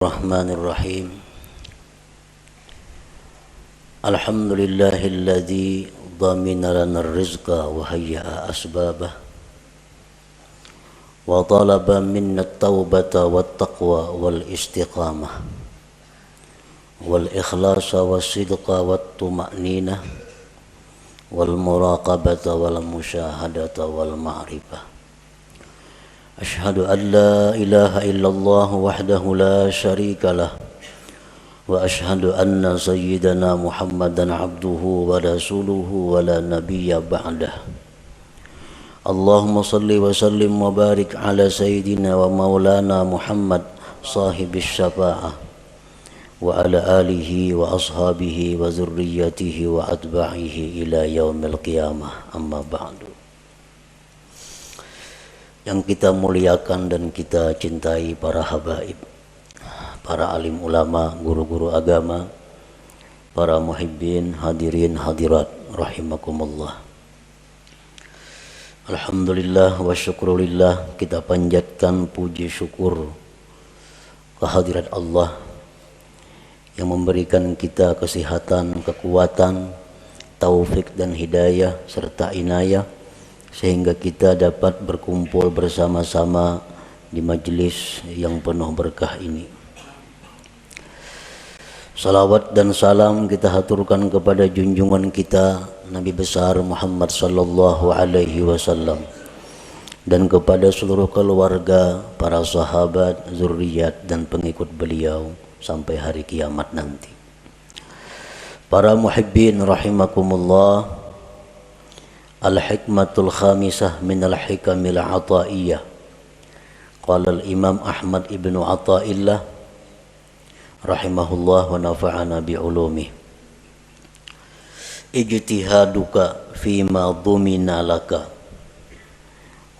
Bismillahirrahmanirrahim. Alhamdulillahilladzi dhamina lana rizqa wa hayya'a asbabah wa talaba minna at-taubata wat-taqwa wal istiqamah wal ikhlasa was-sidqa wat-tuma'ninah wal muraqabata wal musyahadata wal ma'rifah. Ashhadu an la ilaha illallah wahdahu la syarika lah wa ashhadu anna sayyidana Muhammadan abduhu wa rasuluhu wa la nabiyya ba'dah. Allahumma salli wa sallim wa barik ala sayyidina wa maulana Muhammad sahibis syafa'ah wa ala alihi wa ashabihi wa zurriyyatihi wa atba'ihi ila yaumil qiyamah, amma ba'du. Yang kita muliakan dan kita cintai para habaib, para alim ulama, guru-guru agama, para muhibbin, hadirin hadirat rahimakumullah. Alhamdulillah wa syukrulillah, kita panjatkan puji syukur kehadirat Allah yang memberikan kita kesehatan, kekuatan, taufik dan hidayah serta inayah sehingga kita dapat berkumpul bersama-sama di majelis yang penuh berkah ini. Salawat dan salam kita haturkan kepada junjungan kita Nabi besar Muhammad sallallahu alaihi wasallam dan kepada seluruh keluarga, para sahabat, zuriat dan pengikut beliau sampai hari kiamat nanti. Para muhibbin rahimakumullah, al-hikmatul khamisah min al-hikamil ataiyah. Qala al-imam Ahmad ibnu Athaillah rahimahullah wa nafa'ana bi'ulumih. Ijtihaduka fima dhumina laka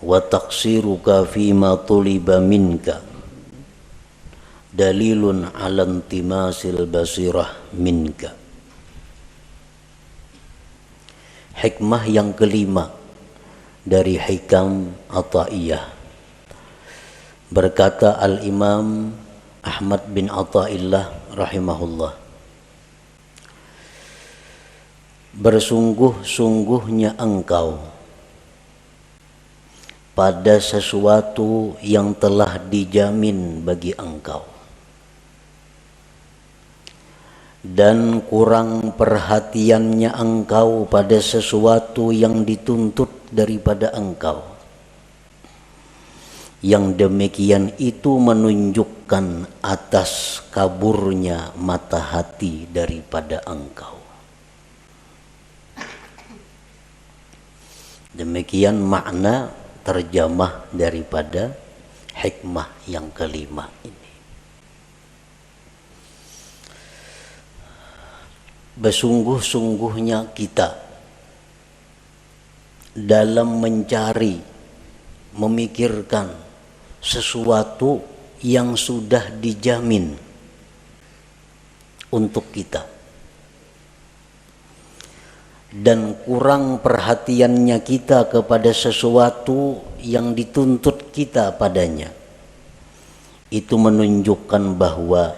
wa taqsiruka fima tuliba minka dalilun ala intimasil basirah minka. Hikmah yang kelima dari hikam Athaiyah. Berkata Al-Imam Ahmad bin Athaillah rahimahullah, bersungguh-sungguhnya engkau pada sesuatu yang telah dijamin bagi engkau, dan kurang perhatiannya engkau pada sesuatu yang dituntut daripada engkau. Yang demikian itu menunjukkan atas kaburnya mata hati daripada engkau. Demikian makna terjemah daripada hikmah yang kelima ini. Bersungguh-sungguhnya kita dalam mencari, memikirkan sesuatu yang sudah dijamin untuk kita, dan kurang perhatiannya kita kepada sesuatu yang dituntut kita padanya, itu menunjukkan bahwa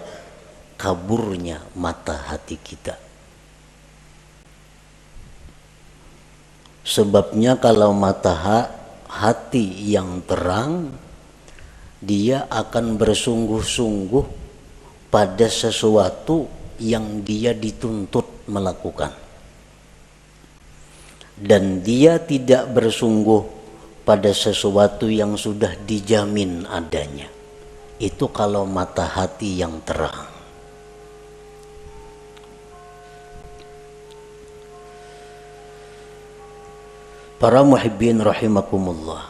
kaburnya mata hati kita. Sebabnya kalau mata hati yang terang, dia akan bersungguh-sungguh pada sesuatu yang dia dituntut melakukan. Dan dia tidak bersungguh pada sesuatu yang sudah dijamin adanya. Itu kalau mata hati yang terang. Para muhibbin rahimakumullah,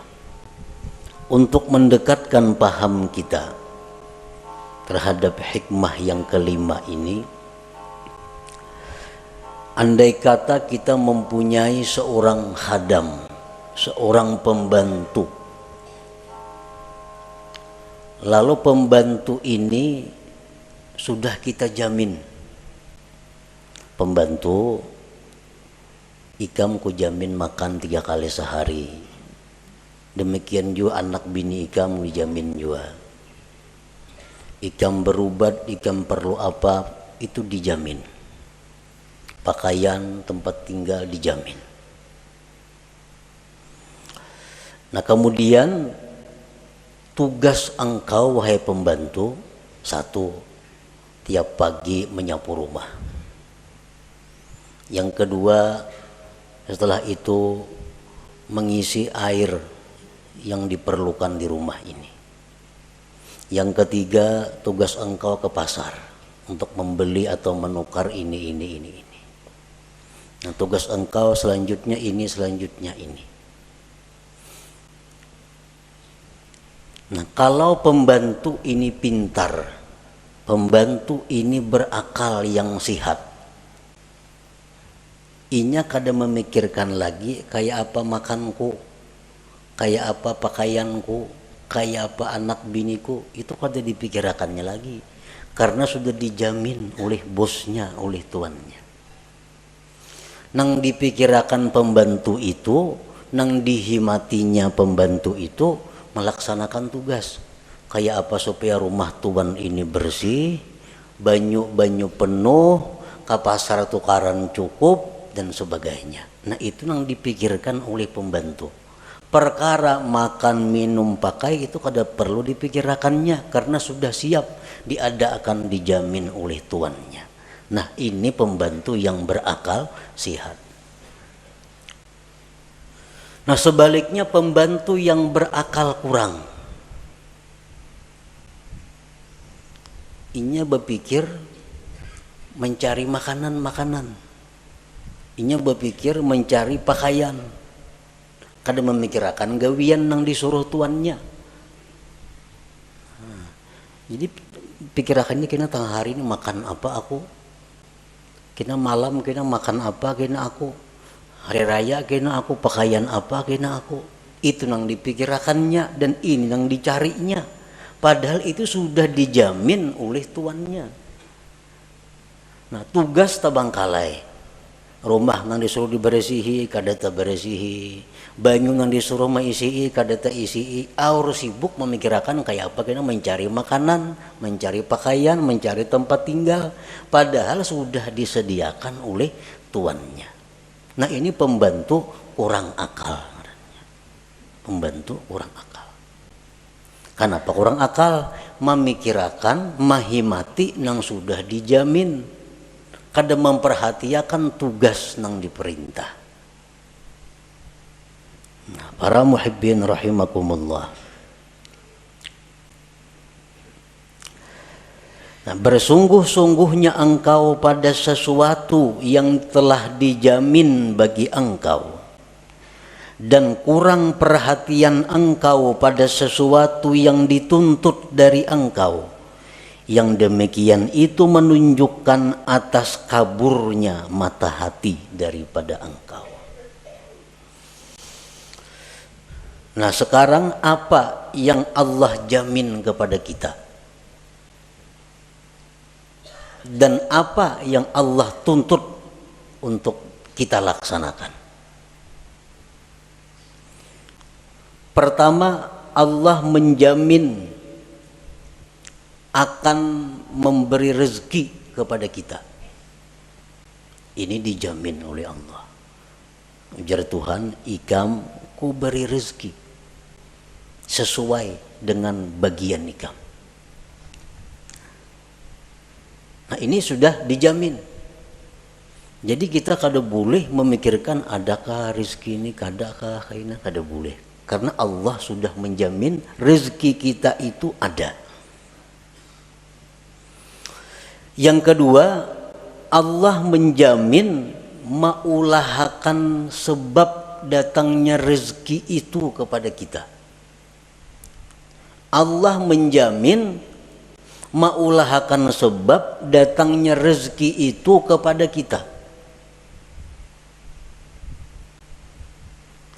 untuk mendekatkan paham kita terhadap hikmah yang kelima ini, andai kata kita mempunyai seorang khadam, seorang pembantu, lalu pembantu ini sudah kita jamin, pembantu ikam ku jamin makan 3 kali sehari, demikian juga anak bini ikam dijamin juga. Ikam berubat, ikam perlu apa, itu dijamin. Pakaian, tempat tinggal dijamin. Nah kemudian tugas engkau wahai pembantu, satu, tiap pagi menyapu rumah. Yang kedua, setelah itu mengisi air yang diperlukan di rumah ini. Yang ketiga, tugas engkau ke pasar untuk membeli atau menukar ini. Nah, tugas engkau selanjutnya ini, selanjutnya ini. Nah, kalau pembantu ini pintar, pembantu ini berakal yang sihat, inya kada memikirkan lagi kayak apa makanku, kayak apa pakaianku, kayak apa anak biniku, itu kada dipikirkannya lagi karena sudah dijamin oleh bosnya, oleh tuannya. Nang dipikirkan pembantu itu, nang dihimatinya pembantu itu melaksanakan tugas. Kayak apa supaya rumah tuan ini bersih, banyu penuh, ke pasar tukaran cukup dan sebagainya. Nah itu nang dipikirkan oleh pembantu. Perkara makan, minum, pakai itu kada perlu dipikirkannya karena sudah siap diadakan, dijamin oleh tuannya. Nah ini pembantu yang berakal sihat. Nah sebaliknya pembantu yang berakal kurang, inya berpikir mencari makanan, inya berpikir mencari pakaian, kada memikirkan gawian nang disuruh tuannya. Jadi pikirakannya kena tengah hari ini makan apa aku, kena malam kena makan apa kena aku, hari raya kena aku pakaian apa kena aku. Itu nang dipikirkannya dan ini nang dicarinya. Padahal itu sudah dijamin oleh tuannya. Nah tugas tabangkalai, rumah nang disuruh diberesihi kada taberesihi, banyu nang disuruh maisii kada taisii, aur sibuk memikirkan kayak apa kena mencari makanan, mencari pakaian, mencari tempat tinggal, padahal sudah disediakan oleh tuannya. Nah ini pembantu kurang akal. Pembantu kurang akal. Kenapa kurang akal? Memikirkan, mahimati nang sudah dijamin, kada memperhatikan tugas nang diperintah. Nah, para muhibbin rahimakumullah. Nah, bersungguh-sungguhnya engkau pada sesuatu yang telah dijamin bagi engkau, dan kurang perhatian engkau pada sesuatu yang dituntut dari engkau, yang demikian itu menunjukkan atas kaburnya mata hati daripada engkau. Nah sekarang apa yang Allah jamin kepada kita? Dan apa yang Allah tuntut untuk kita laksanakan? Pertama, Allah menjamin akan memberi rezeki kepada kita. Ini dijamin oleh Allah. Ujar Tuhan, ikam ku beri rezeki sesuai dengan bagian ikam. Nah ini sudah dijamin. Jadi kita kada boleh memikirkan adakah rezeki ini, kadakah ini, kada boleh. Karena Allah sudah menjamin rezeki kita itu ada. Yang kedua, Allah menjamin maulahakan sebab datangnya rezeki itu kepada kita. Allah menjamin maulahakan sebab datangnya rezeki itu kepada kita.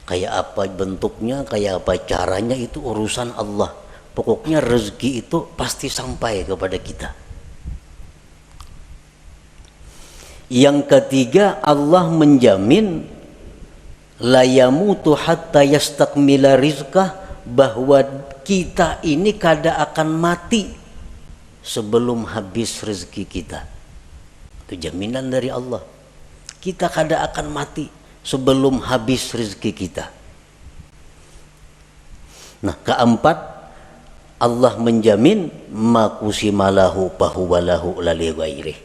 Kayak apa bentuknya, kayak apa caranya, itu urusan Allah. Pokoknya rezeki itu pasti sampai kepada kita. Yang ketiga, Allah menjamin la yamutu hatta yastakmila rizqah, bahwa kita ini kada akan mati sebelum habis rezeki kita. Itu jaminan dari Allah. Kita kada akan mati sebelum habis rezeki kita. Nah, keempat, Allah menjamin makusimalahu pahuwalahu lali ghairih.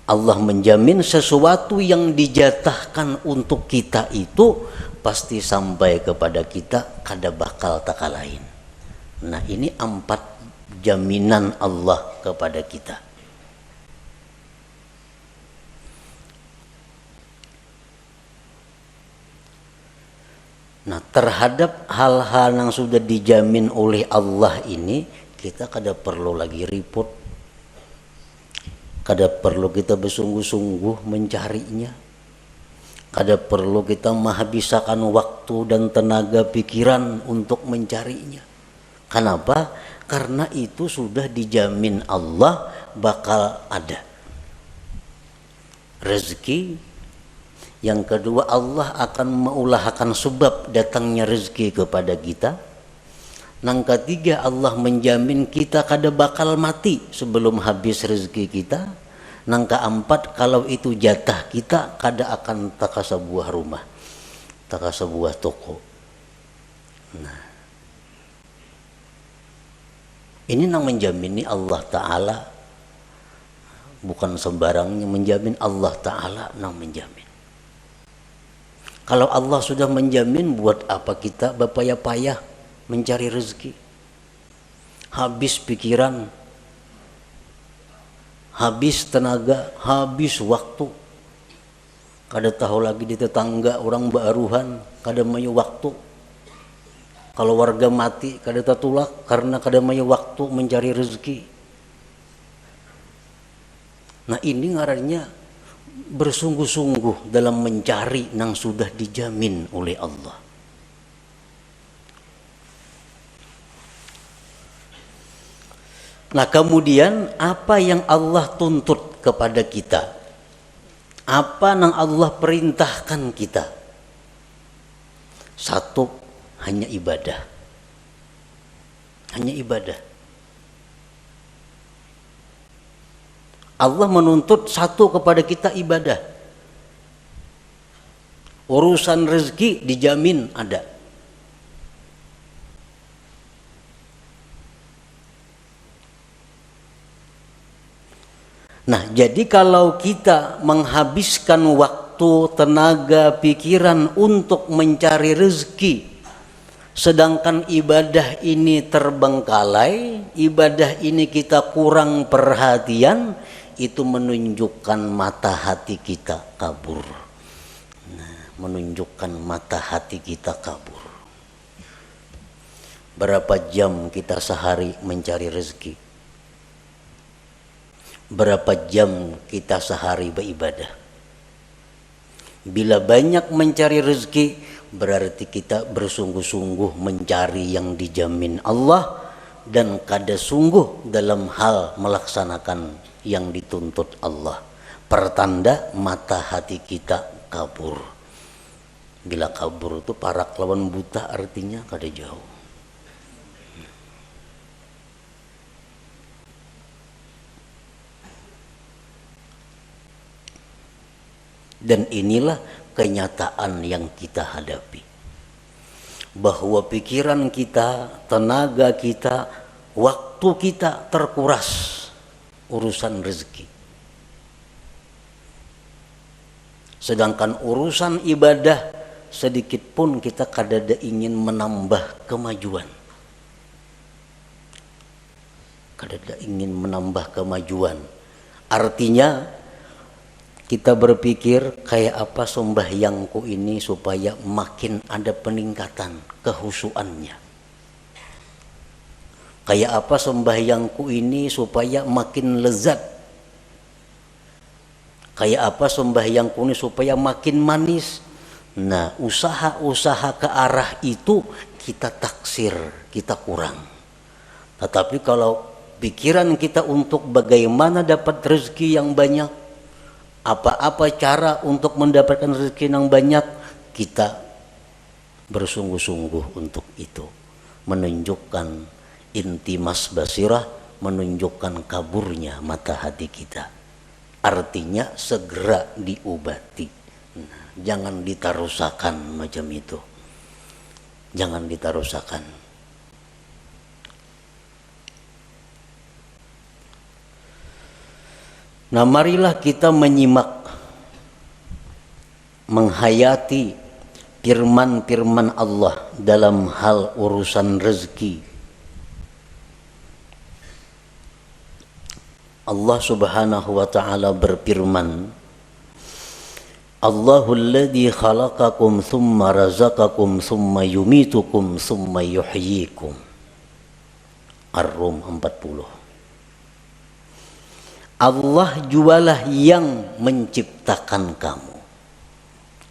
Allah menjamin sesuatu yang dijatahkan untuk kita itu pasti sampai kepada kita, kada bakal tak lain. Nah, ini 4 jaminan Allah kepada kita. Nah, terhadap hal-hal yang sudah dijamin oleh Allah ini, kita kada perlu lagi ribut, kada perlu kita bersungguh-sungguh mencarinya, kada perlu kita menghabiskan waktu dan tenaga pikiran untuk mencarinya. Kenapa? Karena itu sudah dijamin Allah bakal ada rezeki. Yang kedua, Allah akan mengulahkan sebab datangnya rezeki kepada kita. Yang ketiga, Allah menjamin kita kada bakal mati sebelum habis rezeki kita. Yang keempat, kalau itu jatah kita, kada akan taka sebuah rumah, taka sebuah toko. Nah, ini yang menjamini Allah Ta'ala, bukan sembarangnya menjamin. Allah Ta'ala yang menjamin. Kalau Allah sudah menjamin, buat apa kita berpayah-payah mencari rezeki? Habis pikiran, habis tenaga, habis waktu. Kada tahu lagi di tetangga orang baruhan, kada mayu waktu. Kalau warga mati, kada tatulak karena kada mayu waktu mencari rezeki. Nah, ini ngarannya bersungguh-sungguh dalam mencari yang sudah dijamin oleh Allah. Nah, kemudian apa yang Allah tuntut kepada kita? Apa yang Allah perintahkan kita? Satu, hanya ibadah. Hanya ibadah. Allah menuntut satu kepada kita, ibadah. Urusan rezeki dijamin ada. Nah, jadi kalau kita menghabiskan waktu, tenaga, pikiran untuk mencari rezeki, sedangkan ibadah ini terbengkalai, ibadah ini kita kurang perhatian, itu menunjukkan mata hati kita kabur. Nah, menunjukkan mata hati kita kabur. Berapa jam kita sehari mencari rezeki? Berapa jam kita sehari beribadah? Bila banyak mencari rezeki, berarti kita bersungguh-sungguh mencari yang dijamin Allah dan kada sungguh dalam hal melaksanakan yang dituntut Allah. Pertanda mata hati kita kabur. Bila kabur itu parak lawan buta, artinya kada jauh. Dan inilah kenyataan yang kita hadapi. Bahwa pikiran kita, tenaga kita, waktu kita terkuras urusan rezeki. Sedangkan urusan ibadah sedikit pun kita kadada ingin menambah kemajuan. Kadada ingin menambah kemajuan. Artinya kita berpikir kayak apa sembahyangku ini supaya makin ada peningkatan kehusuannya. Kayak apa sembahyangku ini supaya makin lezat. Kayak apa sembahyangku ini supaya makin manis. Nah, usaha-usaha ke arah itu kita taksir, kita kurang. Tetapi kalau pikiran kita untuk bagaimana dapat rezeki yang banyak, apa-apa cara untuk mendapatkan rezeki yang banyak, kita bersungguh-sungguh untuk itu. Menunjukkan intimas basirah, menunjukkan kaburnya mata hati kita. Artinya segera diobati. Nah, jangan ditarusakan macam itu. Jangan ditarusakan. Nah, marilah kita menyimak, menghayati firman-firman Allah dalam hal urusan rezeki. Allah Subhanahu wa ta'ala berfirman, Allahul ladzi khalaqakum thumma razaqakum thumma yumitukum thumma yuhyikum. Ar-Rum 40. Allah jualah yang menciptakan kamu.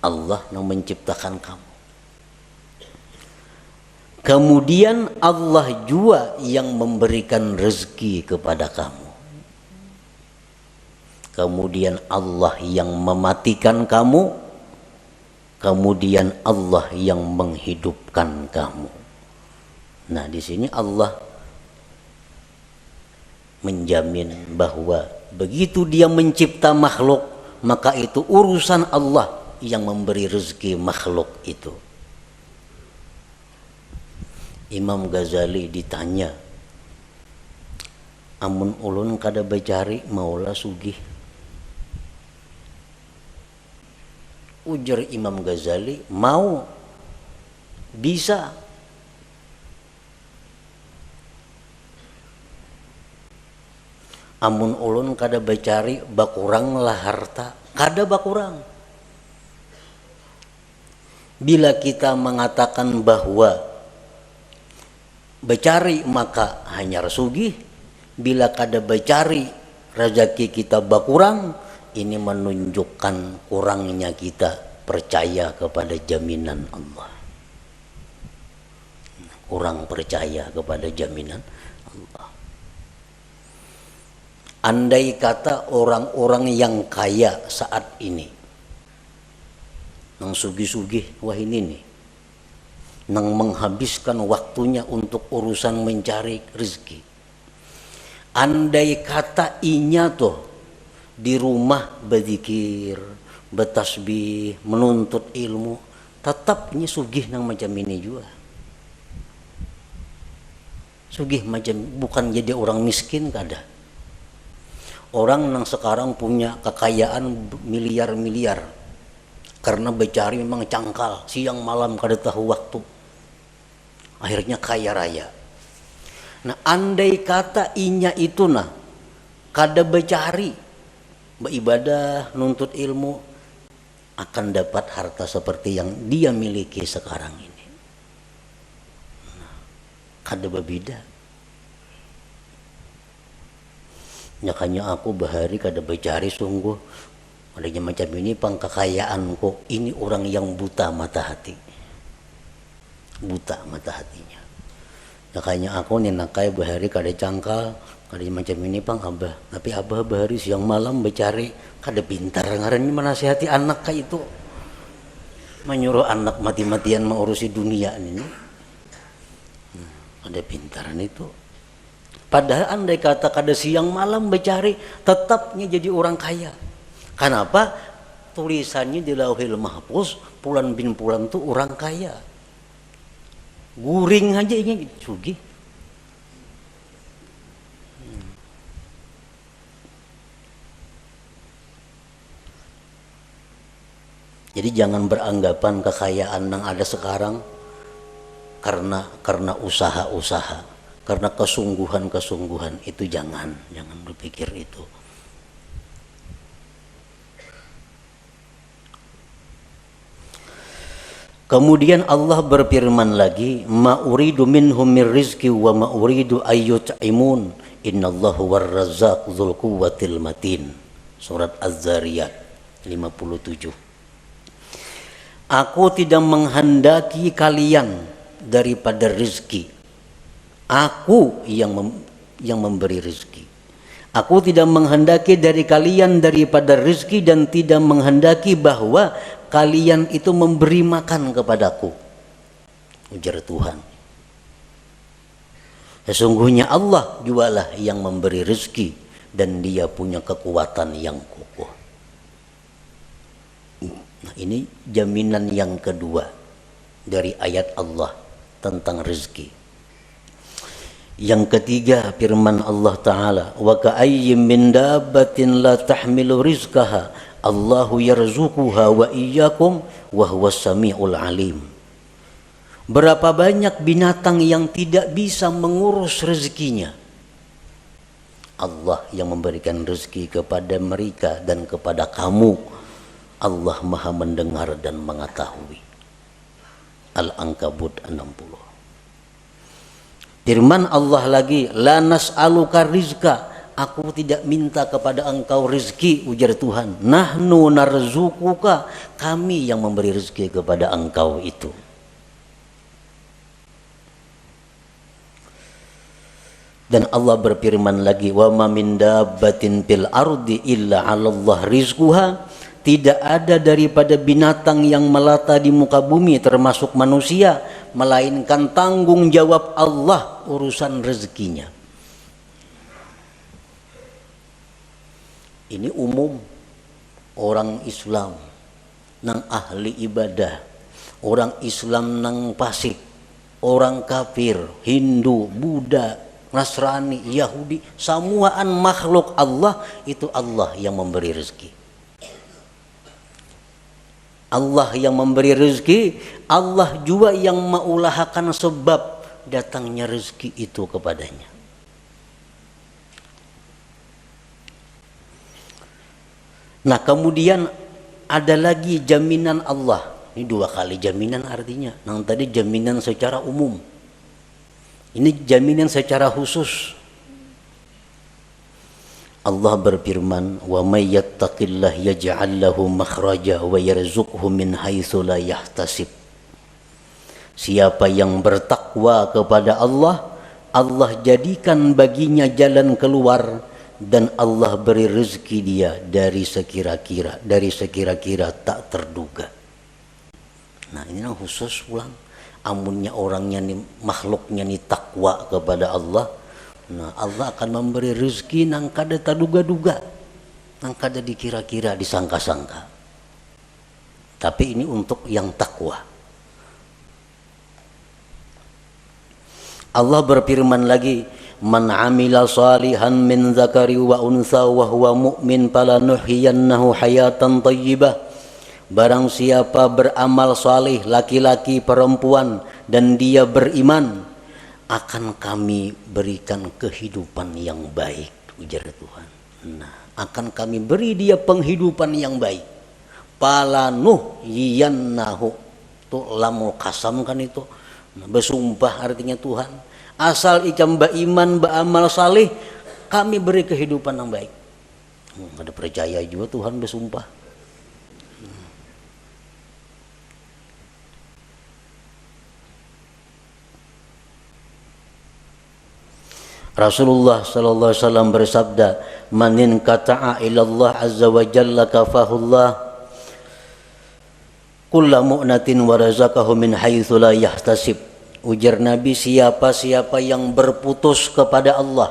Allah yang menciptakan kamu. Kemudian Allah jua yang memberikan rezeki kepada kamu. Kemudian Allah yang mematikan kamu, kemudian Allah yang menghidupkan kamu. Nah, di sini Allah menjamin bahwa begitu dia mencipta makhluk, maka itu urusan Allah yang memberi rezeki makhluk itu. Imam Ghazali ditanya, amun ulun kada bacari maula sugih. Ujar Imam Ghazali, mau, bisa. Amun ulun kada bacari bakurang lah harta, kada bakurang. Bila kita mengatakan bahwa bacari maka hanya sugih, bila kada bacari rezeki kita bakurang, ini menunjukkan kurangnya kita percaya kepada jaminan Allah. Kurang percaya kepada jaminan Allah. Andai kata orang-orang yang kaya saat ini, nang sugih-sugih, wah ini nih, nang menghabiskan waktunya untuk urusan mencari rezeki. Andai kata inya tuh di rumah berzikir, bertasbih, menuntut ilmu, tetapnya sugih nang macam ini juga. Sugih macam, bukan jadi orang miskin kada. Orang nang sekarang punya kekayaan miliar-miliar karena becari memang cangkal, siang malam kada tahu waktu. Akhirnya kaya raya. Nah, andai kata inya itu nah kada becari, beribadah, nuntut ilmu, akan dapat harta seperti yang dia miliki sekarang ini. Nah, kada berbeda. Nyakanya aku bahari kada becari sungguh. Adanya macam ini pangkekayaanku. Ini orang yang buta mata hati. Buta mata hatinya. Nyakanya aku ninakai bahari kada cangkal. Kada macam ini pang abah, tapi abah bahari siang malam becari, kada pintar ngarannya menasihati anak kayak itu, menyuruh anak mati-matian mengurusi dunia ini. Kada pintaran itu. Padahal andai kata kada siang malam becari, tetapnya jadi orang kaya. Kenapa? Tulisannya di Lauhil Mahfuz, Pulan bin Pulan tuh orang kaya. Guring aja ini sugih. Jadi jangan beranggapan kekayaan yang ada sekarang karena usaha-usaha, karena kesungguhan-kesungguhan, itu jangan berpikir itu. Kemudian Allah berfirman lagi, ma uridu minhum min rizqi wa ma uridu ayyut'imun innallahu warrazzaq dzul quwwatil matin. Surat Az-Zariyat 57. Aku tidak menghendaki kalian daripada rezeki. Aku yang memberi rezeki. Aku tidak menghendaki dari kalian daripada rezeki dan tidak menghendaki bahwa kalian itu memberi makan kepadaku. Ujar Tuhan. Sesungguhnya Allah jualah yang memberi rezeki dan dia punya kekuatan yang kokoh. Nah, ini jaminan yang kedua dari ayat Allah tentang rezeki. Yang ketiga firman Allah Ta'ala, wa ka'ayyim min dabbatin la tahmilu rizqaha Allahu yarzuquha wa iyyakum wa huwas samiul alim. Berapa banyak binatang yang tidak bisa mengurus rezekinya. Allah yang memberikan rezeki kepada mereka dan kepada kamu. Allah Maha mendengar dan mengetahui. Al-Ankabut 60. Firman Allah lagi, la nas'aluka rizqa, aku tidak minta kepada engkau rezeki, ujar Tuhan. Nahnu narzuquka, kami yang memberi rezeki kepada engkau itu. Dan Allah berfirman lagi, wa ma min dabbatin fil ardi illa 'alallah rizquha, tidak ada daripada binatang yang melata di muka bumi termasuk manusia melainkan tanggung jawab Allah urusan rezekinya. Ini umum orang Islam nang ahli ibadah, orang Islam nang fasik, orang kafir, Hindu, Buddha, Nasrani, Yahudi, semuaan makhluk Allah itu Allah yang memberi rezeki. Allah yang memberi rezeki, Allah juga yang mengulahakan sebab datangnya rezeki itu kepadanya. Nah, kemudian ada lagi jaminan Allah. Ini dua kali jaminan artinya. Yang tadi jaminan secara umum. Ini jaminan secara khusus. Allah berfirman, wa may yattaqillah yaj'al lahu makhraja wa yarzuqhu min haitsu la yahtasib. Siapa yang bertakwa kepada Allah, Allah jadikan baginya jalan keluar dan Allah beri rezeki dia dari sekira-kira tak terduga. Nah, ini yang khusus pulang. Amunnya orangnya nih, makhluknya nih takwa kepada Allah. Nah, Allah akan memberi rezeki nang kada taduga-duga, nang kada dikira-kira, disangka-sangka. Tapi ini untuk yang takwa. Allah berfirman lagi, man amila salihan min zakari wa unsa wa huwa mu'min falanuhyiyannahu hayatan thayyibah. Barang siapa beramal salih, laki-laki perempuan, dan dia beriman, akan kami berikan kehidupan yang baik, ujar Tuhan. Nah, akan kami beri dia penghidupan yang baik. Falanuhyiyannahu, itu lamul kasam kan itu. Nah, bersumpah artinya Tuhan. Asal icam beriman, beramal salih, kami beri kehidupan yang baik. Ada percaya juga Tuhan bersumpah. Rasulullah sallallahu alaihi wasallam bersabda, "Manin kata'a ilallah azza wa jalla kafahullah kulla mu'natin wa razaqahu min haitsu la yahtasib." Ujar Nabi, siapa-siapa yang berputus kepada Allah,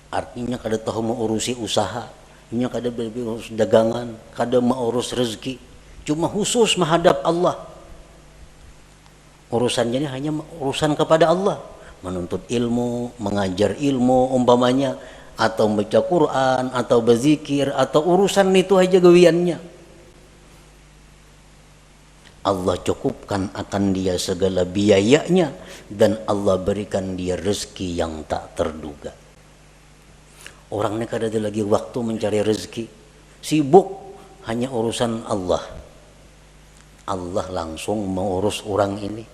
artinya kada tahu mau urusi usaha, nya kada berurus dagangan, kada mau urus rezeki, cuma khusus menghadap Allah. Urusannya ini hanya urusan kepada Allah. Menuntut ilmu, mengajar ilmu umpamanya, atau baca Quran, atau berzikir, atau urusan itu aja gawiannya. Allah cukupkan akan dia segala biayanya dan Allah berikan dia rezeki yang tak terduga. Orangnya kada ada lagi waktu mencari rezeki, sibuk hanya urusan Allah. Allah langsung mengurus orang ini.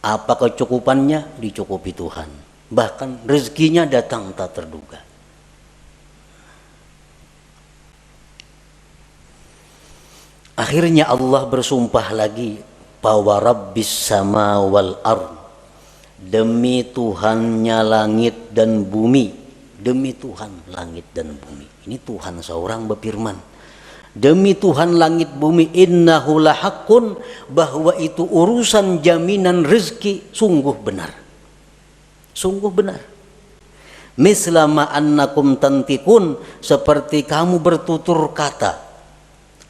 Apa kecukupannya? Dicukupi Tuhan. Bahkan rezekinya datang tak terduga. Akhirnya Allah bersumpah lagi, bahwa Rabbis sama wal ard, demi Tuhannya langit dan bumi. Demi Tuhan langit dan bumi. Ini Tuhan seorang berfirman. Demi Tuhan langit bumi, innahu lahaqqun, bahwa itu urusan jaminan rezeki sungguh benar. Sungguh benar. Mislama annakum tantikun, seperti kamu bertutur kata.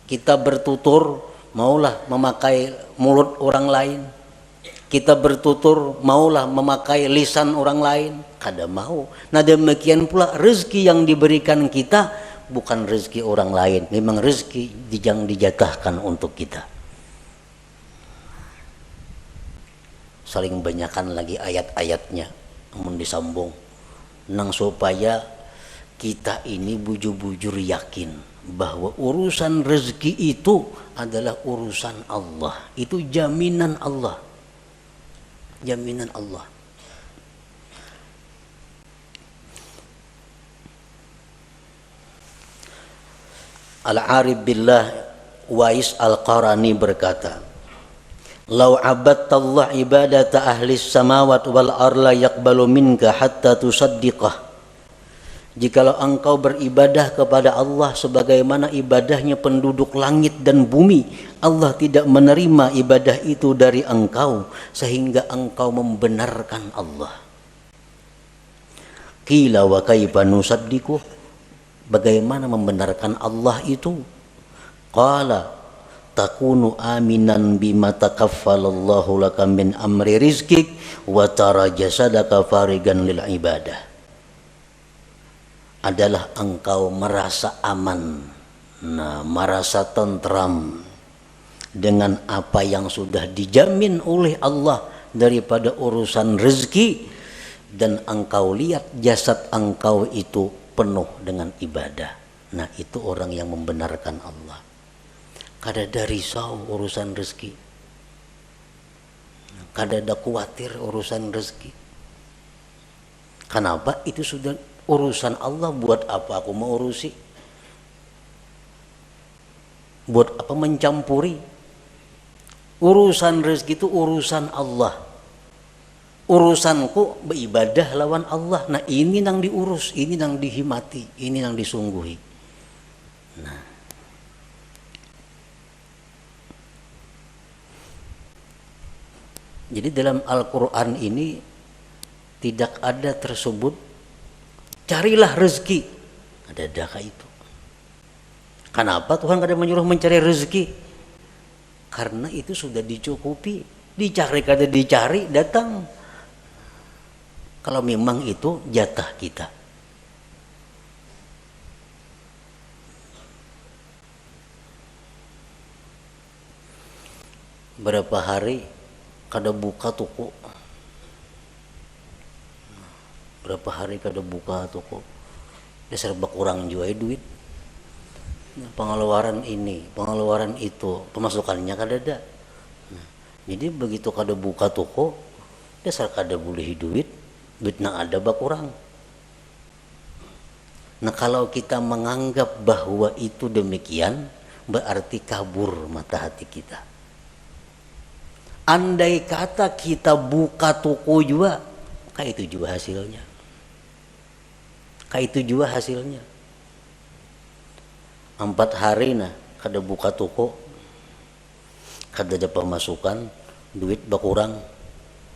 Kita bertutur maulah memakai mulut orang lain. Kita bertutur maulah memakai lisan orang lain. Kada mau. Nah demikian pula rezeki yang diberikan kita bukan rezeki orang lain. Memang rezeki yang dijatahkan untuk kita. Saling banyakkan lagi ayat-ayatnya. Namun disambung. Nang supaya kita ini bujur-bujur yakin bahwa urusan rezeki itu adalah urusan Allah. Itu jaminan Allah. Jaminan Allah. Al-Arif Billah Wais Al-Qarani berkata, "Lau abadtallah ibadata ahli samawat wal arla yaqbalu minka hatta tusaddiqah." Jikalau engkau beribadah kepada Allah sebagaimana ibadahnya penduduk langit dan bumi, Allah tidak menerima ibadah itu dari engkau sehingga engkau membenarkan Allah. Qila wa kaifa nusaddiqu? Bagaimana membenarkan Allah itu? Qala takunu aminan bima takaffalallahu laka min amri rizkik wa tara jasadaka farigan lil ibadah. Adalah engkau merasa aman, merasa tentram dengan apa yang sudah dijamin oleh Allah daripada urusan rezeki, dan engkau lihat jasad engkau itu penuh dengan ibadah. Nah itu orang yang membenarkan Allah. Kada ada risau urusan rezeki, kada ada khawatir urusan rezeki. Kenapa? Itu sudah urusan Allah. Buat apa aku mau urusi? Buat apa mencampuri? Urusan rezeki itu urusan Allah. Urusanku beribadah lawan Allah. Nah ini nang diurus, ini nang dihimati, ini nang disungguhi. Nah, jadi dalam Al-Quran ini tidak ada tersebut carilah rezeki. Ada daka itu. Kenapa Tuhan kada menyuruh mencari rezeki? Karena itu sudah dicukupi. Dicari kada dicari datang. Kalau memang itu jatah kita. Berapa hari kada buka toko? Berapa hari kada buka toko? Dia serba kurang juga duit. Pengeluaran ini, pengeluaran itu, pemasukannya kada ada. Nah, jadi begitu kada buka toko, dasar kada boleh duit nang ada bakurang. Nah kalau kita menganggap bahwa itu demikian, berarti kabur mata hati kita. Andai kata kita buka toko juga, kayak itu juga hasilnya. Kayak itu juga hasilnya. 4 hari nah kada buka toko, kada ada pemasukan, duit bakurang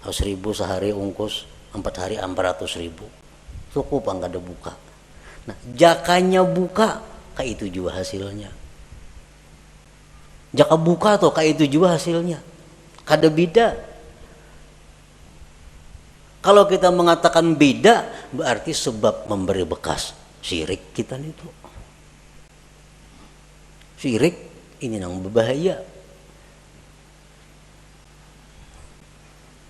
1.000 sehari ongkos, 4 hari 400.000. Cukup ang kada buka. Nah, jakanya buka, kayak itu juga hasilnya. Jaka buka tuh kayak itu juga hasilnya. Kada beda. Kalau kita mengatakan beda, berarti sebab memberi bekas. Syirik kita itu. Syirik ini nang berbahaya.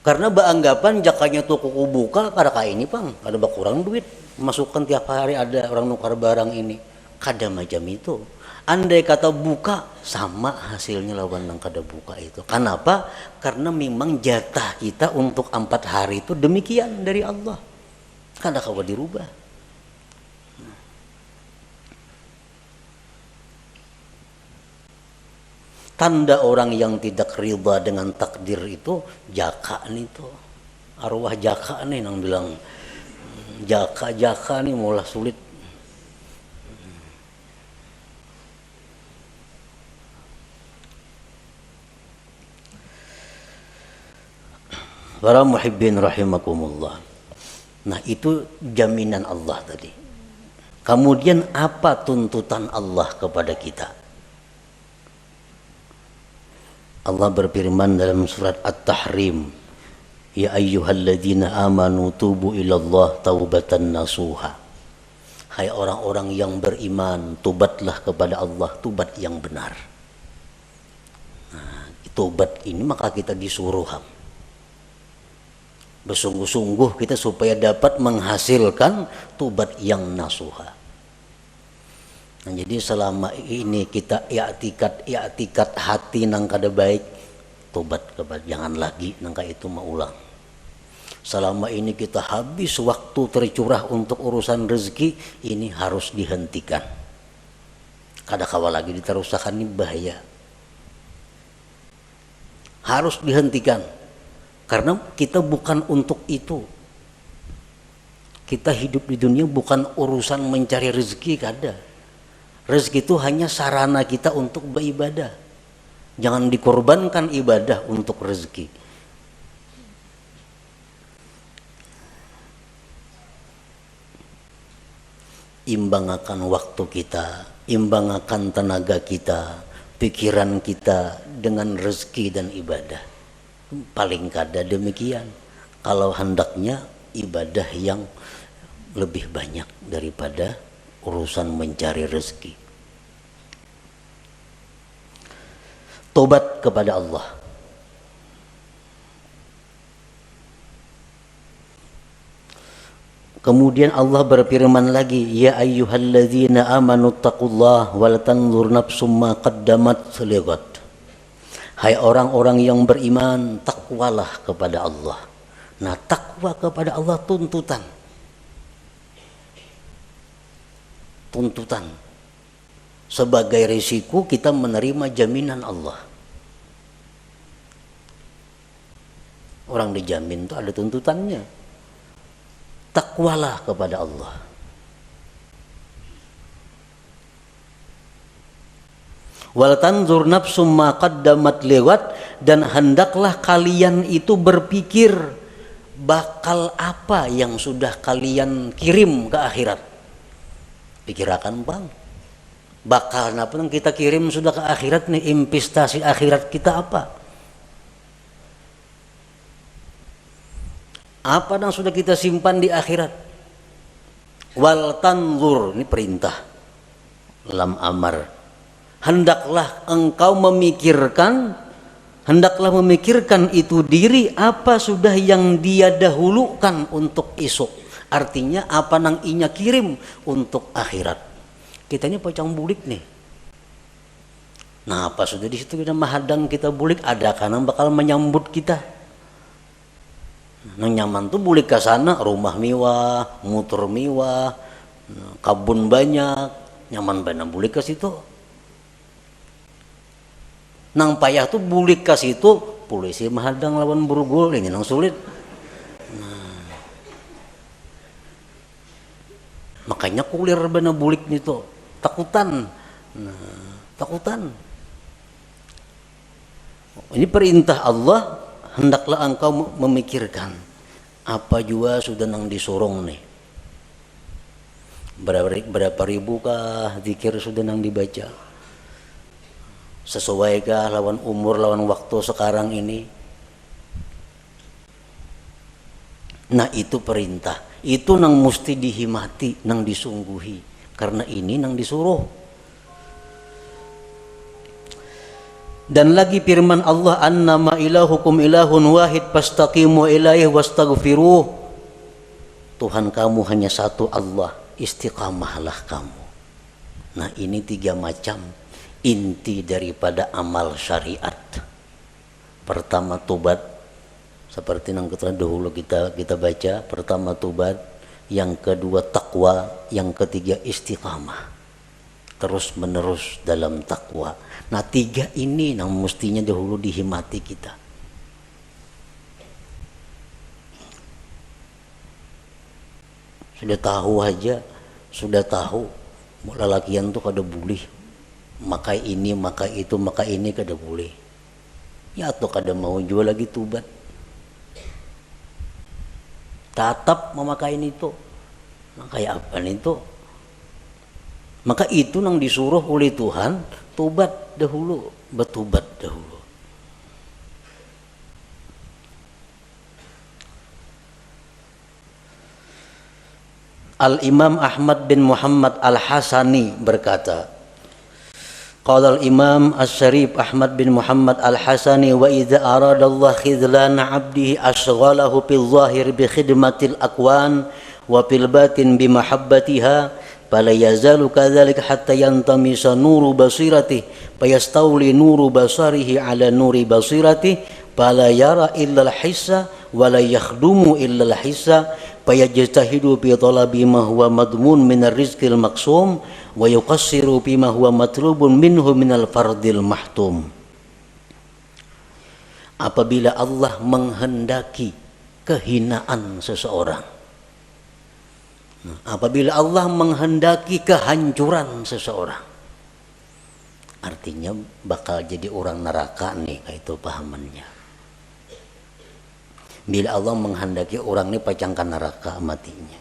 Karena beranggapan jakanya toko buka kada kayak ini pang, kada bakurang duit, masukkan tiap hari ada orang nukar barang ini. Kada macam itu. Andai kata buka sama hasilnya lawan nang kada buka itu. Kenapa? Karena memang jatah kita untuk 4 hari itu demikian dari Allah. Kada kawa dirubah. Tanda orang yang tidak riba dengan takdir itu jaka nih tuh. Arwah jaka nih nang bilang jaka nih mulai sulit. Para muhibbin rahimakumullah. Nah itu jaminan Allah tadi. Kemudian apa tuntutan Allah kepada kita? Allah berfirman dalam surat At-Tahrim, ya ayyuhalladzina amanu tubu ilallah taubatan nasuha. Hai orang-orang yang beriman, tobatlah kepada Allah, tobat yang benar. Nah, tobat ini maka kita disuruh bersungguh-sungguh kita supaya dapat menghasilkan tobat yang nasuha. Nah, jadi selama ini kita i'tikat hati nang kada baik, tobat kepada jangan lagi nangka itu maulang. Selama ini kita habis waktu tercurah untuk urusan rezeki, ini harus dihentikan. Kada kawa lagi diterusakan, ini bahaya. Harus dihentikan. Karena kita bukan untuk itu. Kita hidup di dunia bukan urusan mencari rezeki, kada. Rezeki itu hanya sarana kita untuk beribadah. Jangan dikorbankan ibadah untuk rezeki. Imbangkan waktu kita, imbangkan tenaga kita, pikiran kita dengan rezeki dan ibadah. Paling kada demikian. Kalau hendaknya ibadah yang lebih banyak daripada urusan mencari rezeki. Tobat kepada Allah. Kemudian Allah berfirman lagi, ya ayyuhalladzina amanu taqullaha wal tanzur nafsum ma qaddamat lighad. Hai orang-orang yang beriman, takwalah kepada Allah. Nah, takwa kepada Allah tuntutan. Tuntutan. Sebagai risiko kita menerima jaminan Allah. Orang dijamin itu ada tuntutannya. Takwalah kepada Allah. Wal tanzur nafsum ma qaddamat lighad, dan hendaklah kalian itu berpikir bakal apa yang sudah kalian kirim ke akhirat. Pikirakan bang, bakal apa yang kita kirim sudah ke akhirat nih, investasi akhirat kita apa? Apa yang sudah kita simpan di akhirat? Wal tanzur, ini perintah lam amar. Hendaklah engkau memikirkan, hendaklah memikirkan itu diri apa sudah yang dia dahulukan untuk esok. Artinya apa nang inya kirim untuk akhirat. Kitanya pocong bulik nih. Nah, apa sudah di situ kita mahadang kita bulik, ada karena bakal menyambut kita. Nang nyaman tuh bulik ke sana, rumah mewah, motor mewah, kabun banyak, nyaman banget bulik ke situ. Nang payah tuh bulik ke situ, polisi mahadang lawan burugul, ini nang sulit. Nah, makanya kulir bener bulik itu, takutan. Nah, takutan. Ini perintah Allah, hendaklah engkau memikirkan apa juga sudah nang disorong nih. Berapa ribu kah zikir sudah nang dibaca? Sesuaikah lawan umur, lawan waktu sekarang ini? Nah, itu perintah. Itu nang mesti dihimati, nang disungguhi. Karena ini nang disuruh. Dan lagi firman Allah, annama ilahukum ilahun wahid fastaqimu ilaihi wastaghfiruh. Tuhan kamu hanya satu Allah, istiqamahlah kamu. Nah, ini 3 macam inti daripada amal syariat. Pertama tobat, seperti yang dahulu kita baca. Pertama tobat, yang kedua takwa, yang ketiga istiqamah, terus menerus dalam takwa. Nah, 3 ini yang mestinya dahulu dihimati kita. Sudah tahu aja, sudah tahu lelakian tuh kada boleh maka ini, maka itu, maka ini kada boleh. Ya atau kada mau jual lagi tobat. tetap memakai itu. Nah, kayak apa itu? Maka itu yang disuruh oleh Tuhan, tobat dahulu, bertobat dahulu. Al-Imam Ahmad bin Muhammad Al-Hasani berkata, qala al-Imam Asy-Syarif Ahmad bin Muhammad Al-Hasani, wa idza arada Allah khidlana 'abdihi ashghalahu fil zahir bi khidmatil akwan wa fil batin bi mahabbatiha fala yazalu kadzalika hatta yantamisa nuru basiratihi fayastawli nuru basarihi ala nuri basiratihi fala yara illa al-hissa wa la yakhdumu illa al-hissa fayajtahidu fi talabi ma huwa madmun min ar-rizqil maqsum wa yuqassiru fi ma huwa matlubun minhu min al-fardil mahtum. Apabila Allah menghendaki kehinaan seseorang, apabila Allah menghendaki kehancuran seseorang, artinya bakal jadi orang neraka nih, kayak itu pahamannya. Bila Allah menghendaki orang ini pacangkan neraka matinya,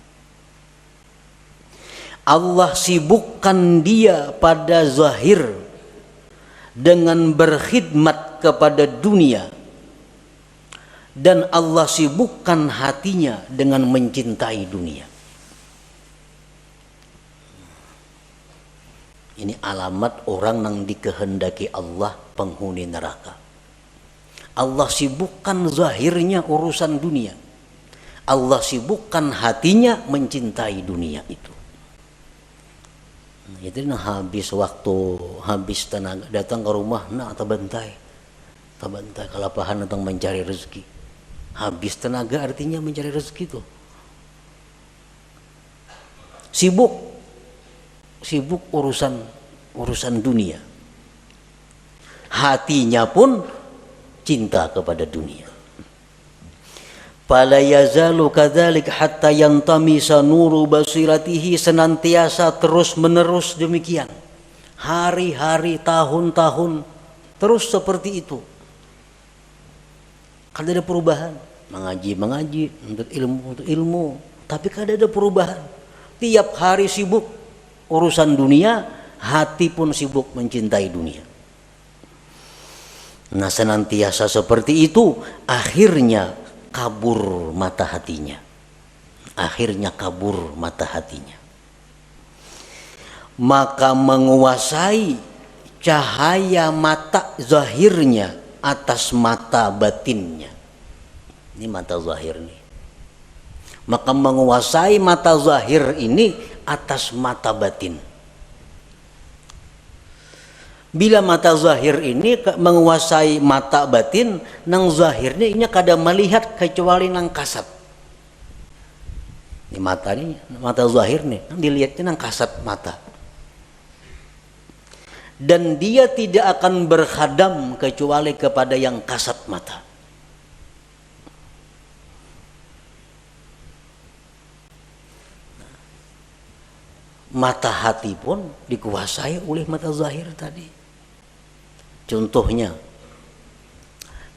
Allah sibukkan dia pada zahir dengan berkhidmat kepada dunia, dan Allah sibukkan hatinya dengan mencintai dunia. Ini alamat orang yang dikehendaki Allah penghuni neraka. Allah sibukkan zahirnya urusan dunia, Allah sibukkan hatinya mencintai dunia itu. Itu habis waktu, habis tenaga, datang ke rumah, nak tabantai kalapahan datang mencari rezeki. Habis tenaga artinya mencari rezeki itu. Sibuk urusan dunia. Hatinya pun cinta kepada dunia. Fala yazalu kadzalik hatta yantamisa nuru basiratihi, senantiasa terus menerus demikian. Hari-hari, tahun-tahun terus seperti itu. Kada ada perubahan. Mengaji, untuk ilmu, tapi kada ada perubahan. Tiap hari sibuk urusan dunia, hati pun sibuk mencintai dunia. Nah, senantiasa seperti itu, akhirnya kabur mata hatinya. Maka menguasai cahaya mata zahirnya atas mata batinnya. Ini mata zahir nih. Maka menguasai mata zahir ini atas mata batin. Bila mata zahir ini menguasai mata batin, nang zahirnya ini kada melihat kecuali nang kasat. Ini mata zahir nih, nang dilihatnya nang kasat mata. Dan dia tidak akan berkhadam kecuali kepada yang kasat mata. Mata hati pun dikuasai oleh mata zahir tadi. Contohnya,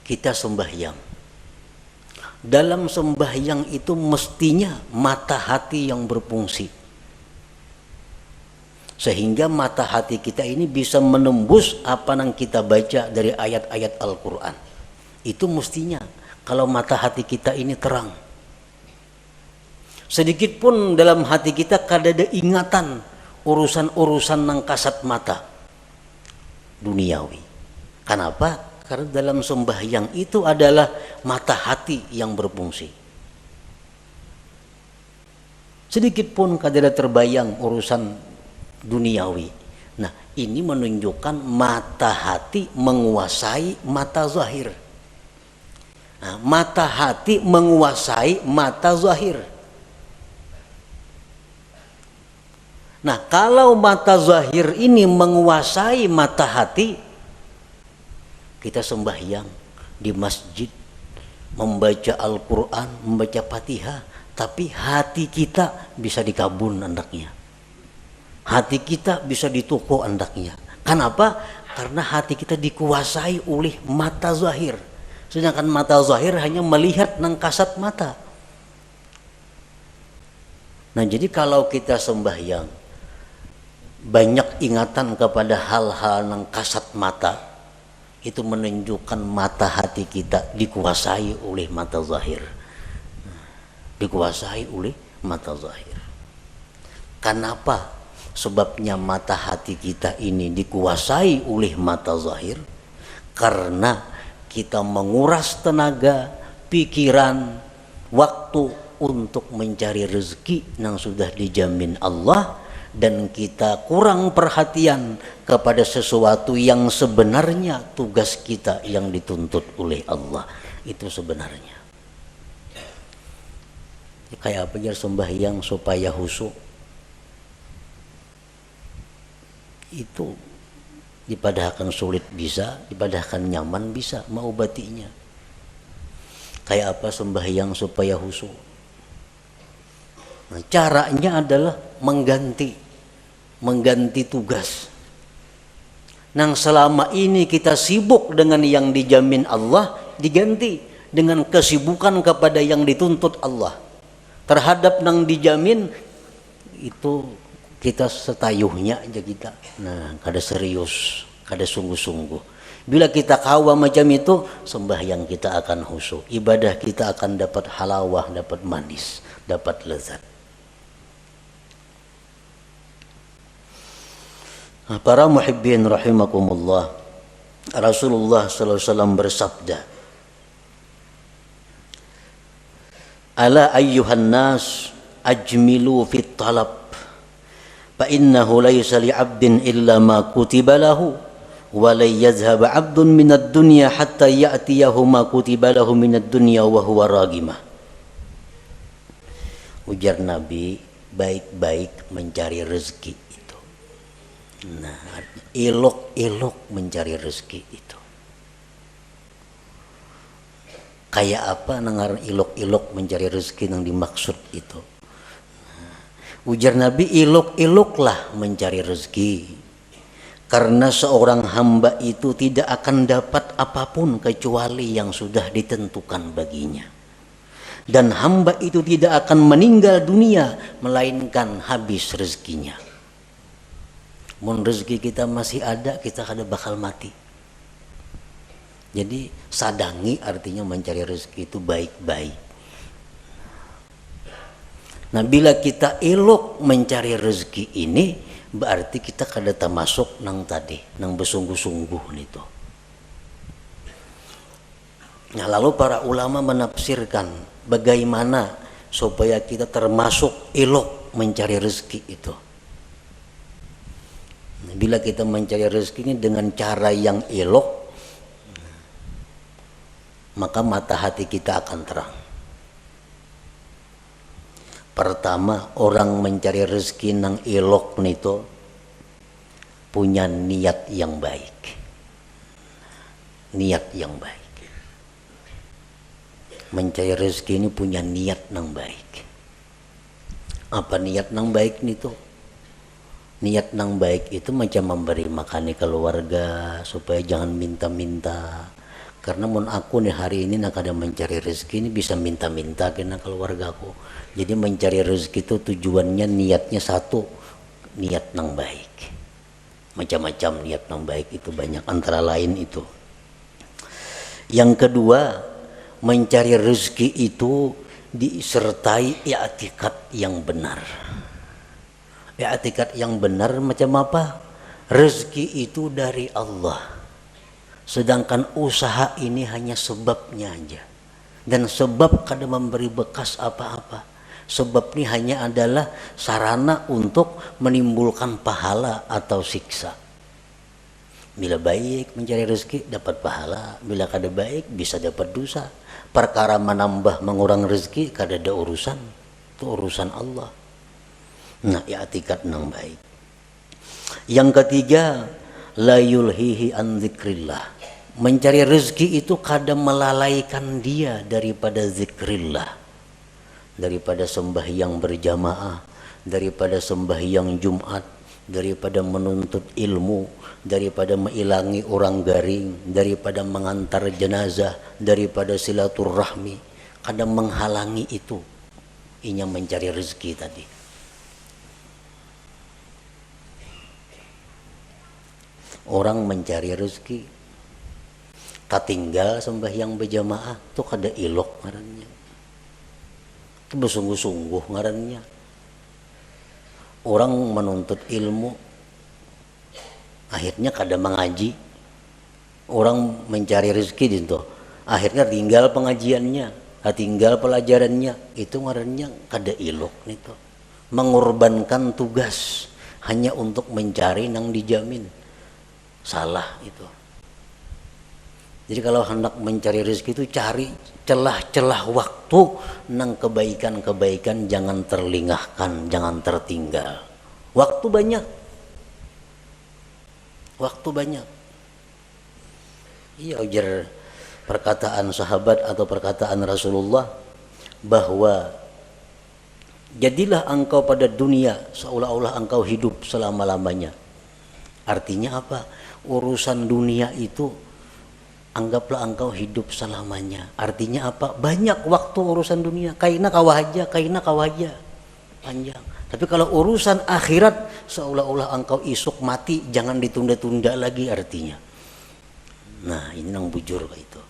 kita sembahyang. Dalam sembahyang itu mestinya mata hati yang berfungsi. Sehingga mata hati kita ini bisa menembus apa yang kita baca dari ayat-ayat Al-Quran. Itu mestinya kalau mata hati kita ini terang. Sedikit pun dalam hati kita kada ada ingatan urusan-urusan nang kasat mata duniawi. Kenapa? Karena dalam sembahyang itu adalah mata hati yang berfungsi. Sedikit pun kada ada terbayang urusan duniawi. Nah, ini menunjukkan mata hati menguasai mata zahir. Nah, mata hati menguasai mata zahir. Nah, kalau mata zahir ini menguasai mata hati, kita sembahyang di masjid, membaca Al-Quran, membaca Fatihah, tapi hati kita bisa di kabun andaknya. Hati kita bisa di toko andaknya. Kenapa? Karena hati kita dikuasai oleh mata zahir. Sedangkan mata zahir hanya melihat nang kasat mata. Nah jadi kalau kita sembahyang banyak ingatan kepada hal-hal yang kasat mata, itu menunjukkan mata hati kita dikuasai oleh mata zahir. Dikuasai oleh mata zahir. Kenapa? Sebabnya mata hati kita ini dikuasai oleh mata zahir karena kita menguras tenaga, pikiran, waktu untuk mencari rezeki yang sudah dijamin Allah, dan kita kurang perhatian kepada sesuatu yang sebenarnya tugas kita yang dituntut oleh Allah. Itu sebenarnya. Kayak apa ya sembahyang supaya khusyuk? Itu dipadahkan sulit bisa, dipadahkan nyaman bisa, mengobatinya. Kayak apa sembahyang supaya khusyuk? Nah, caranya adalah mengganti tugas. Yang selama ini kita sibuk dengan yang dijamin Allah, diganti dengan kesibukan kepada yang dituntut Allah. Terhadap yang dijamin itu kita setayuhnya aja kita. Nah, kada serius, kada sungguh-sungguh. Bila kita kawa macam itu, sembahyang kita akan khusyuk. Ibadah kita akan dapat halawah, dapat manis, dapat lezat. Nah, para muhibbin rahimakumullah, Rasulullah sallallahu alaihi wasallam bersabda, "Ala ayyuhan nas ajmilu fit talab. Fa innahu laysa li 'abdin illa ma kutiba lahu wa la yazhab 'abdun minad dunya hatta ya'tiyahu ma kutiba lahu minad dunya wa huwa ragimah." Ujar Nabi, baik-baik mencari rezeki itu. Nah, elok-elok mencari rezeki itu. Kayak apa nangar elok-elok mencari rezeki yang dimaksud itu? Ujar Nabi, ilok-iloklah mencari rezeki, karena seorang hamba itu tidak akan dapat apapun kecuali yang sudah ditentukan baginya, dan hamba itu tidak akan meninggal dunia melainkan habis rezekinya. Mun rezeki kita masih ada, kita kada bakal mati. Jadi sadangi artinya mencari rezeki itu baik-baik. Nah, bila kita elok mencari rezeki ini, berarti kita kada termasuk nang tadi, nang bersungguh-sungguh itu. Nah, lalu para ulama menafsirkan bagaimana supaya kita termasuk elok mencari rezeki itu. Nah, bila kita mencari rezeki ini dengan cara yang elok, maka mata hati kita akan terang. Pertama, orang mencari rezeki nang elok nito punya niat yang baik. Niat yang baik. Mencari rezeki ini punya niat nang baik. Apa niat nang baik nito? Niat nang baik itu macam memberi makan keluarga supaya jangan minta-minta. Karena mun aku nih hari ini nak ada mencari rezeki ini bisa minta-minta kena keluargaku. Jadi mencari rezeki itu tujuannya, niatnya satu, niat nang baik. Macam-macam niat nang baik itu banyak, antara lain itu. Yang kedua, mencari rezeki itu disertai i'tikad yang benar. I'tikad yang benar macam apa? Rezeki itu dari Allah. Sedangkan usaha ini hanya sebabnya aja. Dan sebab kada memberi bekas apa-apa. Sebab ini hanya adalah sarana untuk menimbulkan pahala atau siksa. Bila baik mencari rezeki dapat pahala, bila kada baik bisa dapat dosa. Perkara menambah mengurang rezeki kada ada urusan. Itu urusan Allah. Nah, i'tikad nang baik. Yang ketiga, la yulhihi an dzikrillah. Mencari rezeki itu kadang melalaikan dia daripada zikrillah, daripada sembahyang berjamaah, daripada sembahyang Jumat, daripada menuntut ilmu, daripada mengilangi orang garing, daripada mengantar jenazah, daripada silaturahmi. Kadang menghalangi itu, inya mencari rezeki tadi. orang mencari rezeki katinggal sembahyang berjamaah tuh kada ilok ngarannya, itu bersungguh-sungguh ngarannya. Orang menuntut ilmu akhirnya kada mengaji, orang mencari rezeki di situ akhirnya tinggal pengajiannya, tinggal pelajarannya, itu ngarannya kada ilok nih, mengorbankan tugas hanya untuk mencari nang dijamin, salah itu. Jadi kalau hendak mencari rezeki itu cari celah-celah waktu nang kebaikan-kebaikan, jangan terlingahkan, jangan tertinggal. Waktu banyak. Iya, ujar perkataan sahabat atau perkataan Rasulullah bahwa jadilah engkau pada dunia seolah-olah engkau hidup selama-lamanya. Artinya apa? Urusan dunia itu anggaplah engkau hidup selamanya. Artinya apa? Banyak waktu urusan dunia, kaina kawahaja panjang. Tapi kalau urusan akhirat seolah-olah engkau isuk mati, jangan ditunda-tunda lagi artinya. Nah, ini nang bujur itu.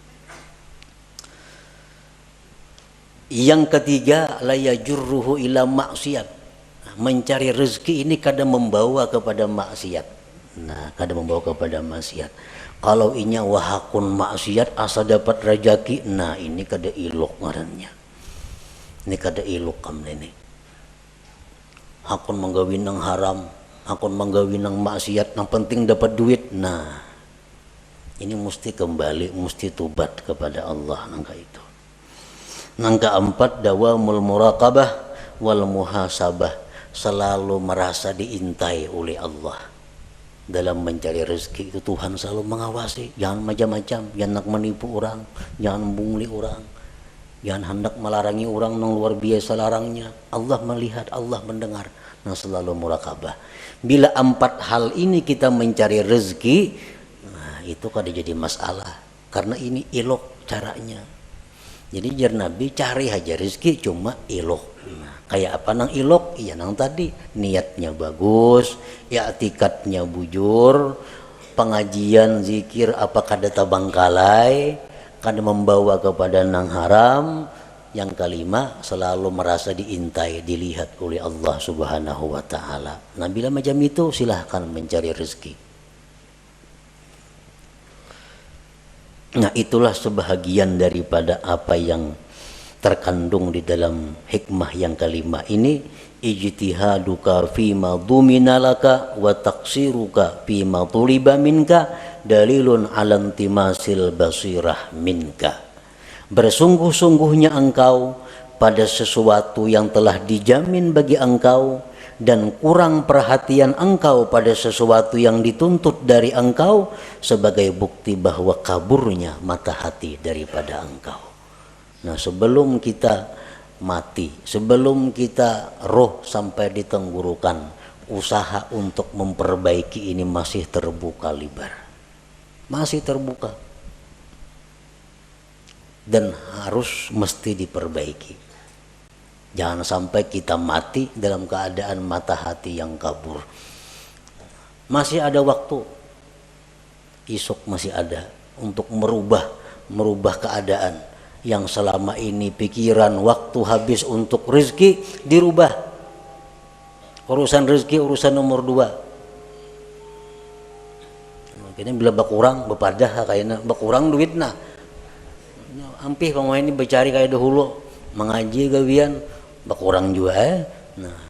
Yang ketiga, la yajurruhu ila maksiat. Mencari rezeki ini kadang membawa kepada maksiat. Nah, kadang membawa kepada maksiat. Kalau inya wahakun maksiat asa dapat rejeki, nah ini kada ilok ngarannya. Ini kada ilok kam ini. Hakun menggawi nang haram, hakun menggawi nang maksiat, nang penting dapat duit. Nah, ini mesti kembali, mesti tobat kepada Allah nangka itu. Nang keempat, dawamul muraqabah wal muhasabah, selalu merasa diintai oleh Allah. Dalam mencari rezeki itu Tuhan selalu mengawasi, jangan macam-macam, jangan hendak menipu orang, jangan membungli orang, jangan hendak melarangi orang yang luar biasa larangnya. Allah melihat, Allah mendengar, nah selalu muraqabah. Bila 4 hal ini kita mencari rezeki, nah itu kada jadi masalah, karena ini ilok caranya. Jadi jar Nabi cari aja rezeki cuma ilok. Nah, kayak apa nang ilok? Iya nang tadi niatnya bagus, i'tikadnya bujur, pengajian zikir apa kada tabangkalai, kada membawa kepada nang haram. Yang kelima, selalu merasa diintai, dilihat oleh Allah Subhanahu wa taala. Nah, bila macam itu silahkan mencari rezeki. Nah, itulah sebahagian daripada apa yang terkandung di dalam hikmah yang kelima ini. Ijtihaduka fima dhumina laka wa taqsiruka fima tuliba minka dalilun ala intimasil basirah minka. Bersungguh-sungguhnya engkau pada sesuatu yang telah dijamin bagi engkau, dan kurang perhatian engkau pada sesuatu yang dituntut dari engkau sebagai bukti bahwa kaburnya mata hati daripada engkau. Nah, sebelum kita mati, sebelum kita roh sampai di tenggorokan, usaha untuk memperbaiki ini masih terbuka lebar, masih terbuka, dan harus mesti diperbaiki. Jangan sampai kita mati dalam keadaan mata hati yang kabur. Masih ada waktu, esok masih ada untuk merubah keadaan yang selama ini pikiran waktu habis untuk rezeki dirubah. Urusan rezeki urusan nomor 2. Kini bila bakurang bepadah kayaknya bakurang duit nah. Ampih pemain ini bercari kayak dahulu, mengaji gawian bakurang juga Nah,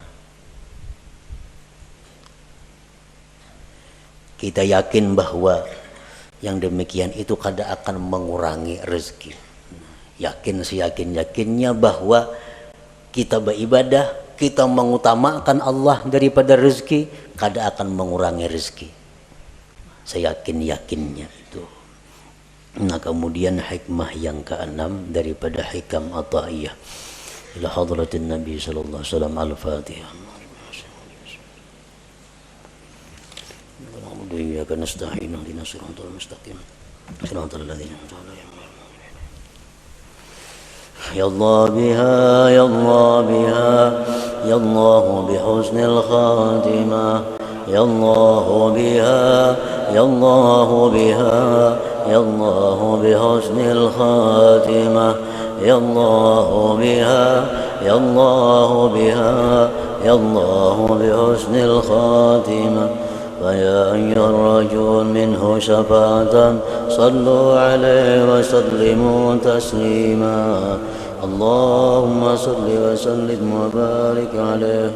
kita yakin bahwa yang demikian itu kada akan mengurangi rezeki. Yakin seyakin-yakinnya bahwa kita beribadah, kita mengutamakan Allah daripada rezeki, kada akan mengurangi rezeki. Seyakin-yakinnya itu. Nah, kemudian hikmah yang ke-6 daripada hikam Athaiyah. Ila hadratin Nabi sallallahu alaihi wasallam, al-Fatihah. Iyyaka nasta'in ihdinas siratal mustaqim. Siratal ladzina an'amta 'alaihim. Ya Allah biha, ya Allah biha, ya Allah bihusnil khatimah. Ya Allah biha, يا الله بها يا الله بحسن الخاتمة يا الله بها يا الله بها يا الله بحسن الخاتمة فيا أيها الرجل منه شفاعة صلوا عليه وسلموا تسليما اللهم صل وسلم وبارك عليه